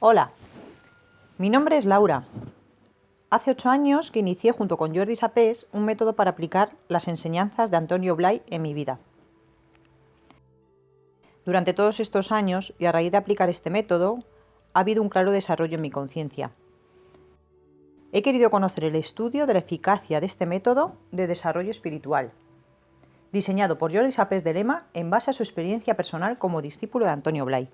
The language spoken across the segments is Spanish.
Hola, mi nombre es Laura. Hace 8 años que inicié junto con Jordi Sapés un método para aplicar las enseñanzas de Antonio Blay en mi vida. Durante todos estos años, y a raíz de aplicar este método, ha habido un claro desarrollo en mi conciencia. He querido conocer el estudio de la eficacia de este método de desarrollo espiritual, diseñado por Jordi Sapés de Lema en base a su experiencia personal como discípulo de Antonio Blay.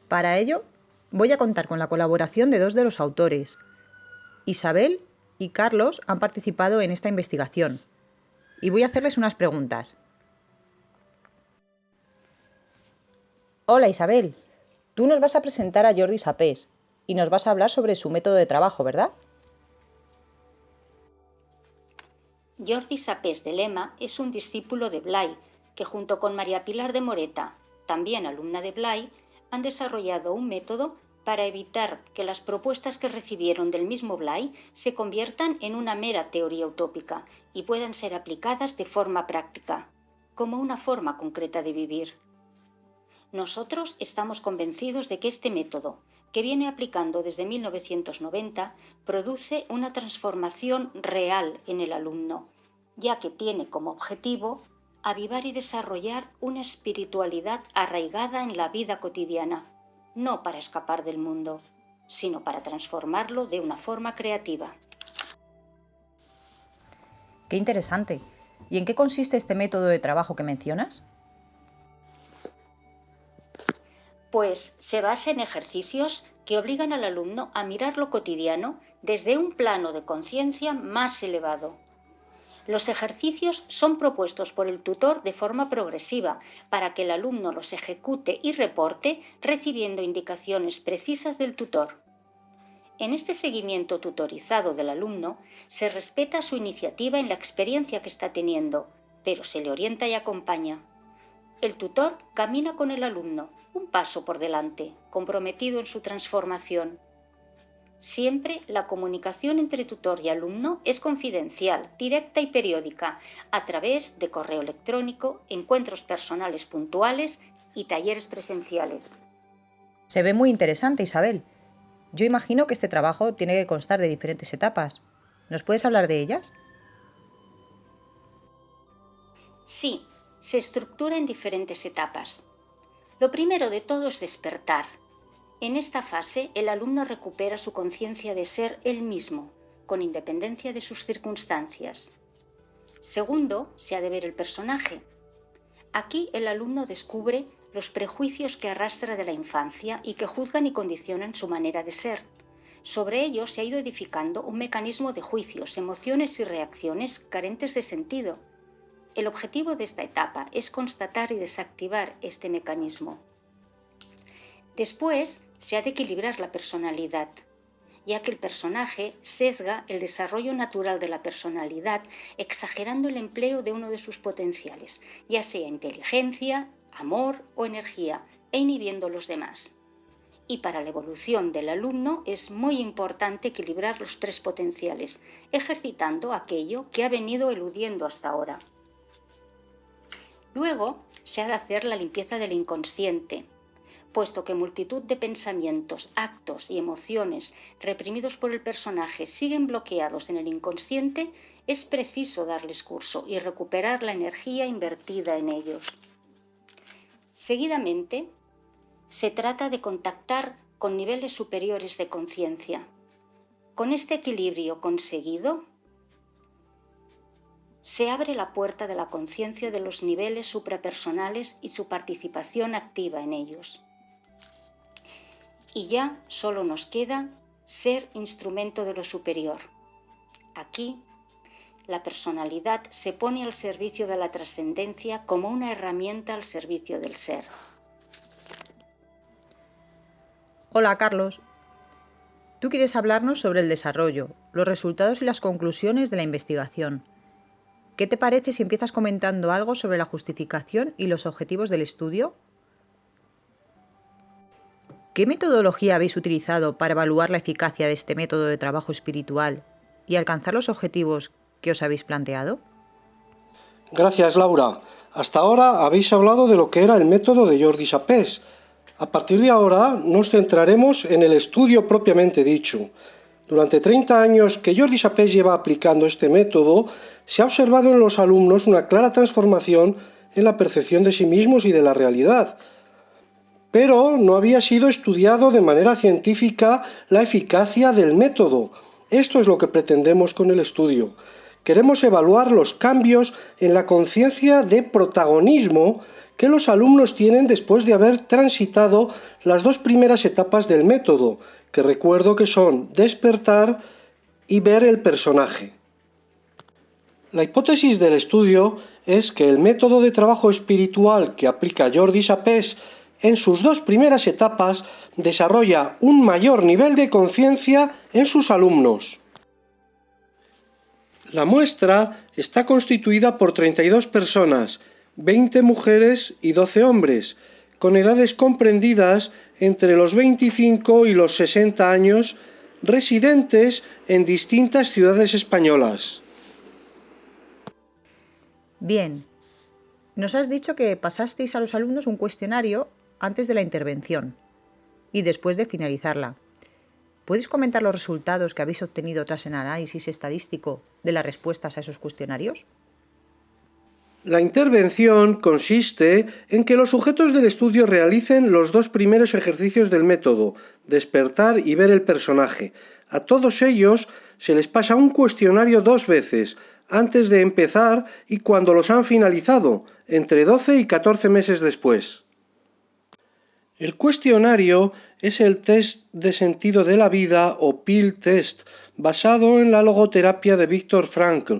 Para ello, voy a contar con la colaboración de dos de los autores. Isabel y Carlos han participado en esta investigación y voy a hacerles unas preguntas. Hola Isabel, tú nos vas a presentar a Jordi Sapés y nos vas a hablar sobre su método de trabajo, ¿verdad? Jordi Sapés de Lema es un discípulo de Blay que junto con María Pilar de Moreta, también alumna de Blay, han desarrollado un método para evitar que las propuestas que recibieron del mismo Blay se conviertan en una mera teoría utópica y puedan ser aplicadas de forma práctica, como una forma concreta de vivir. Nosotros estamos convencidos de que este método, que viene aplicando desde 1990, produce una transformación real en el alumno, ya que tiene como objetivo avivar y desarrollar una espiritualidad arraigada en la vida cotidiana, no para escapar del mundo, sino para transformarlo de una forma creativa. Qué interesante. ¿Y en qué consiste este método de trabajo que mencionas? Pues se basa en ejercicios que obligan al alumno a mirar lo cotidiano desde un plano de conciencia más elevado. Los ejercicios son propuestos por el tutor de forma progresiva para que el alumno los ejecute y reporte recibiendo indicaciones precisas del tutor. En este seguimiento tutorizado del alumno se respeta su iniciativa en la experiencia que está teniendo, pero se le orienta y acompaña. El tutor camina con el alumno, un paso por delante, comprometido en su transformación. Siempre la comunicación entre tutor y alumno es confidencial, directa y periódica, a través de correo electrónico, encuentros personales puntuales y talleres presenciales. Se ve muy interesante, Isabel. Yo imagino que este trabajo tiene que constar de diferentes etapas. ¿Nos puedes hablar de ellas? Sí, se estructura en diferentes etapas. Lo primero de todo es despertar. En esta fase, el alumno recupera su conciencia de ser él mismo, con independencia de sus circunstancias. Segundo, se ha de ver el personaje. Aquí el alumno descubre los prejuicios que arrastra de la infancia y que juzgan y condicionan su manera de ser. Sobre ello se ha ido edificando un mecanismo de juicios, emociones y reacciones carentes de sentido. El objetivo de esta etapa es constatar y desactivar este mecanismo. Después se ha de equilibrar la personalidad, ya que el personaje sesga el desarrollo natural de la personalidad exagerando el empleo de uno de sus potenciales, ya sea inteligencia, amor o energía, e inhibiendo los demás. Y para la evolución del alumno es muy importante equilibrar los tres potenciales, ejercitando aquello que ha venido eludiendo hasta ahora. Luego se ha de hacer la limpieza del inconsciente, puesto que multitud de pensamientos, actos y emociones reprimidos por el personaje siguen bloqueados en el inconsciente, es preciso darles curso y recuperar la energía invertida en ellos. Seguidamente, se trata de contactar con niveles superiores de conciencia. Con este equilibrio conseguido, se abre la puerta de la conciencia de los niveles suprapersonales y su participación activa en ellos. Y ya solo nos queda ser instrumento de lo superior. Aquí, la personalidad se pone al servicio de la trascendencia como una herramienta al servicio del ser. Hola Carlos. Tú quieres hablarnos sobre el desarrollo, los resultados y las conclusiones de la investigación. ¿Qué te parece si empiezas comentando algo sobre la justificación y los objetivos del estudio? ¿Qué metodología habéis utilizado para evaluar la eficacia de este método de trabajo espiritual y alcanzar los objetivos que os habéis planteado? Gracias, Laura. Hasta ahora habéis hablado de lo que era el método de Jordi Sapés. A partir de ahora nos centraremos en el estudio propiamente dicho. Durante 30 años que Jordi Sapés lleva aplicando este método, se ha observado en los alumnos una clara transformación en la percepción de sí mismos y de la realidad. Pero no había sido estudiado de manera científica la eficacia del método. Esto es lo que pretendemos con el estudio. Queremos evaluar los cambios en la conciencia de protagonismo que los alumnos tienen después de haber transitado las dos primeras etapas del método, que recuerdo que son despertar y ver el personaje. La hipótesis del estudio es que el método de trabajo espiritual que aplica Jordi Sapés en sus dos primeras etapas desarrolla un mayor nivel de conciencia en sus alumnos. La muestra está constituida por 32 personas, 20 mujeres y 12 hombres, con edades comprendidas entre los 25 y los 60 años, residentes en distintas ciudades españolas. Bien, nos has dicho que pasasteis a los alumnos un cuestionario antes de la intervención y después de finalizarla. ¿Puedes comentar los resultados que habéis obtenido tras el análisis estadístico de las respuestas a esos cuestionarios? La intervención consiste en que los sujetos del estudio realicen los dos primeros ejercicios del método, despertar y ver el personaje. A todos ellos se les pasa un cuestionario 2 veces, antes de empezar y cuando los han finalizado, entre 12 y 14 meses después. El cuestionario es el test de sentido de la vida o PIL test, basado en la logoterapia de Viktor Frankl.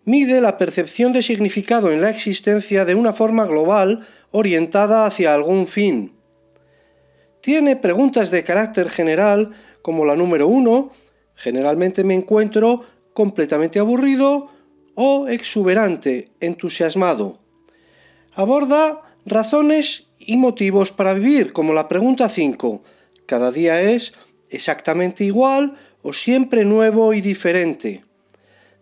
Mide la percepción de significado en la existencia de una forma global orientada hacia algún fin. Tiene preguntas de carácter general, como la número 1, generalmente me encuentro completamente aburrido o exuberante, entusiasmado. Aborda razones y motivos para vivir, como la pregunta 5, ¿cada día es exactamente igual o siempre nuevo y diferente?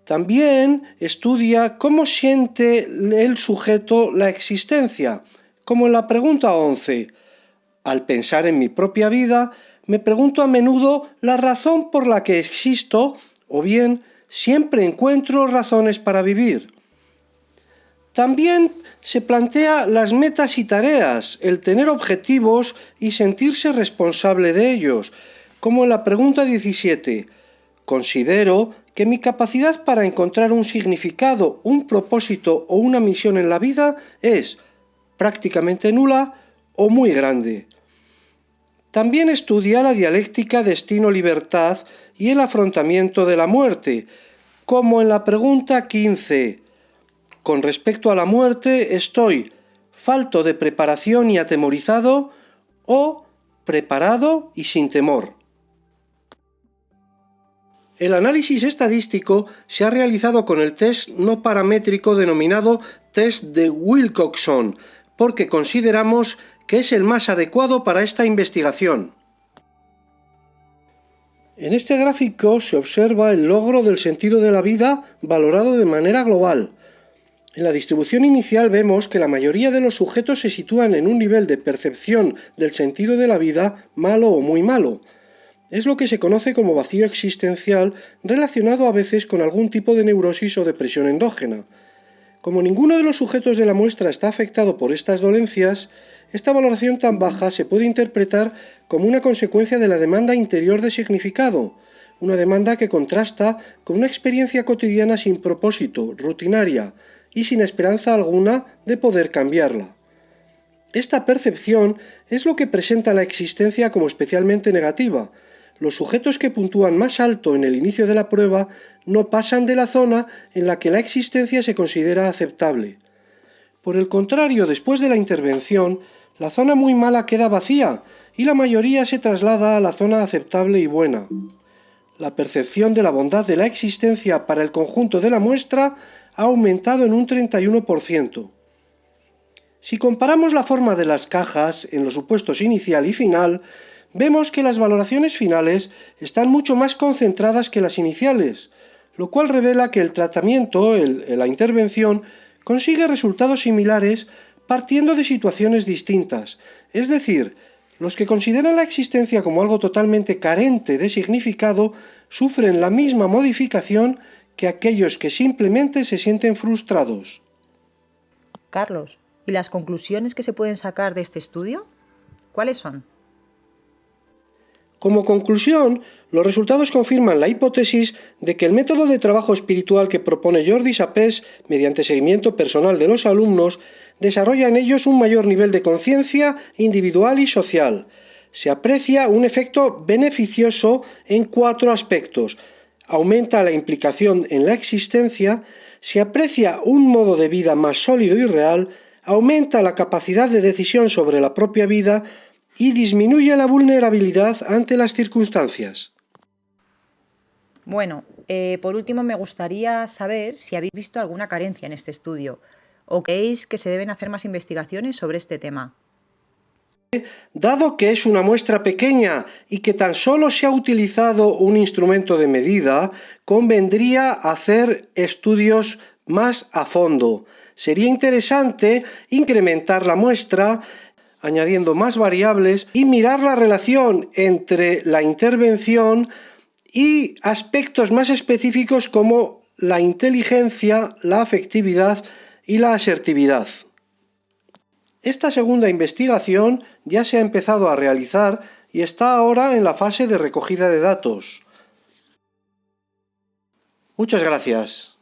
También estudia cómo siente el sujeto la existencia, como en la pregunta 11. Al pensar en mi propia vida, me pregunto a menudo la razón por la que existo, o bien siempre encuentro razones para vivir. También se plantea las metas y tareas, el tener objetivos y sentirse responsable de ellos, como en la pregunta 17. Considero que mi capacidad para encontrar un significado, un propósito o una misión en la vida es prácticamente nula o muy grande. También estudia la dialéctica destino-libertad y el afrontamiento de la muerte, como en la pregunta 15. Con respecto a la muerte, ¿estoy falto de preparación y atemorizado o preparado y sin temor? El análisis estadístico se ha realizado con el test no paramétrico denominado test de Wilcoxon, porque consideramos que es el más adecuado para esta investigación. En este gráfico se observa el logro del sentido de la vida valorado de manera global. En la distribución inicial vemos que la mayoría de los sujetos se sitúan en un nivel de percepción del sentido de la vida malo o muy malo. Es lo que se conoce como vacío existencial, relacionado a veces con algún tipo de neurosis o depresión endógena. Como ninguno de los sujetos de la muestra está afectado por estas dolencias, esta valoración tan baja se puede interpretar como una consecuencia de la demanda interior de significado, una demanda que contrasta con una experiencia cotidiana sin propósito, rutinaria y sin esperanza alguna de poder cambiarla. Esta percepción es lo que presenta la existencia como especialmente negativa. Los sujetos que puntúan más alto en el inicio de la prueba no pasan de la zona en la que la existencia se considera aceptable. Por el contrario, después de la intervención, la zona muy mala queda vacía y la mayoría se traslada a la zona aceptable y buena. La percepción de la bondad de la existencia para el conjunto de la muestra ha aumentado en un 31%. Si comparamos la forma de las cajas en los supuestos inicial y final, vemos que las valoraciones finales están mucho más concentradas que las iniciales, lo cual revela que el tratamiento, la intervención, consigue resultados similares partiendo de situaciones distintas, es decir, Los que consideran la existencia como algo totalmente carente de significado sufren la misma modificación que aquellos que simplemente se sienten frustrados. Carlos, ¿y las conclusiones que se pueden sacar de este estudio? ¿Cuáles son? Como conclusión, los resultados confirman la hipótesis de que el método de trabajo espiritual que propone Jordi Sapés, mediante seguimiento personal de los alumnos, desarrolla en ellos un mayor nivel de conciencia individual y social. Se aprecia un efecto beneficioso en 4 aspectos. Aumenta la implicación en la existencia, se aprecia un modo de vida más sólido y real, aumenta la capacidad de decisión sobre la propia vida y disminuye la vulnerabilidad ante las circunstancias. Bueno, por último me gustaría saber si habéis visto alguna carencia en este estudio o creéis que se deben hacer más investigaciones sobre este tema. Dado que es una muestra pequeña y que tan solo se ha utilizado un instrumento de medida, convendría hacer estudios más a fondo. Sería interesante incrementar la muestra, añadiendo más variables y mirar la relación entre la intervención y aspectos más específicos como la inteligencia, la afectividad y la asertividad. Esta segunda investigación ya se ha empezado a realizar y está ahora en la fase de recogida de datos. Muchas gracias.